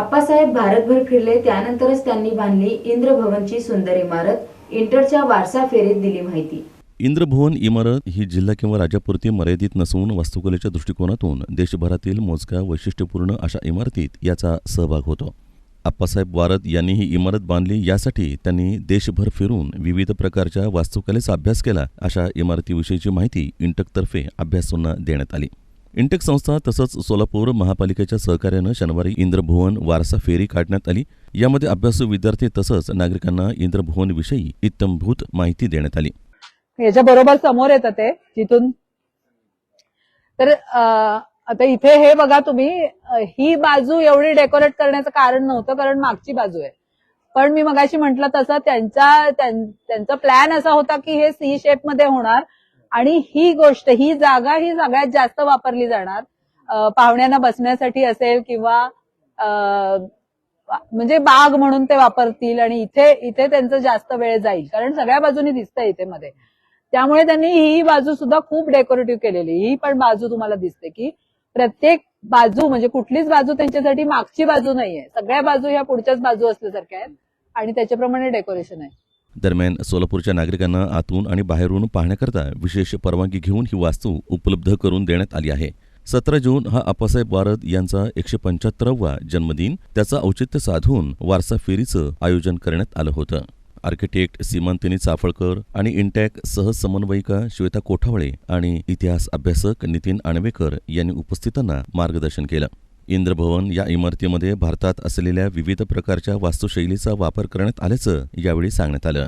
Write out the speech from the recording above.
आप्पासाहेब भारतभर फिरले, त्यानंतरच त्यांनी बांधली इंद्रभवनची सुंदर इमारत. इंटरच्या वारसा फेरीत दिली माहिती. इंद्रभवन इमारत ही जिल्हा किंवा राज्यापुरती मर्यादित नसून वास्तुकलेच्या दृष्टिकोनातून देशभरातील मोजक्या वैशिष्ट्यपूर्ण अशा इमारतीत याचा सहभाग होतो. आप्पासाहेब वारद यांनी ही इमारत बांधली, यासाठी त्यांनी देशभर फिरून विविध प्रकारच्या वास्तुकलेचा अभ्यास केला. अशा इमारतीविषयीची माहिती इंटकतर्फे अभ्यासूंना देण्यात आली. इंटक संस्था तसंच सोलापूर महापालिकेच्या सहकार्यानं शनिवारी इंद्रभवन वारसा फेरी काढण्यात आली. यामध्ये अभ्यासू विद्यार्थी तसंच नागरिकांना इंद्रभवनविषयी इत्थंभूत माहिती देण्यात आली. याच्या बरोबर समोर येतं ते जिथून तर आता इथे हे बघा तुम्ही, ही बाजू एवढी डेकोरेट करण्याचं कारण नव्हतं, कारण मागची बाजू आहे. पण मी मगाशी म्हटलं तसं त्यांचा प्लॅन असा होता की हे सी शेप मध्ये होणार आणि ही गोष्ट, ही जागा ही सगळ्यात जास्त वापरली जाणार. पाहुण्यांना बसण्यासाठी असेल किंवा म्हणजे बाग म्हणून ते वापरतील आणि इथे त्यांचं जास्त वेळ जाईल, कारण सगळ्या बाजूनी दिसतंय इथे मध्ये. त्यामुळे त्यांनी ही बाजू सुद्धा खूप डेकोरेटिव्ह केलेली. ही पण बाजू तुम्हाला दिसते की प्रत्येक बाजू म्हणजे कुठलीच बाजू त्यांच्यासाठी मागची बाजू नाहीये, सगळ्या बाजू ह्या पुढच्याच बाजू असल्यासारख्या आहेत आणि त्याच्याप्रमाणे डेकोरेशन आहे. दरम्यान सोलापूरच्या नागरिकांना आतून आणि बाहेरून पाहण्याकरता विशेष परवानगी घेऊन ही वास्तू उपलब्ध करून देण्यात आली आहे. 17 जून हा आप्पासाहेब वारद यांचा 175वा जन्मदिन. त्याचं औचित्य साधून वारसा फेरीचं आयोजन करण्यात आलं होतं. आर्किटेक्ट सीमांतिनी चाफळकर आणि इंटॅक सहसमन्वयिका श्वेता कोठावळे आणि इतिहास अभ्यासक नितीन आणवेकर यांनी उपस्थितांना मार्गदर्शन केलं. इंद्रभवन या इमारतीमध्ये भारतात असलेल्या विविध प्रकारच्या वास्तुशैलीचा वापर करण्यात आल्याचं यावेळी सांगण्यात आलं.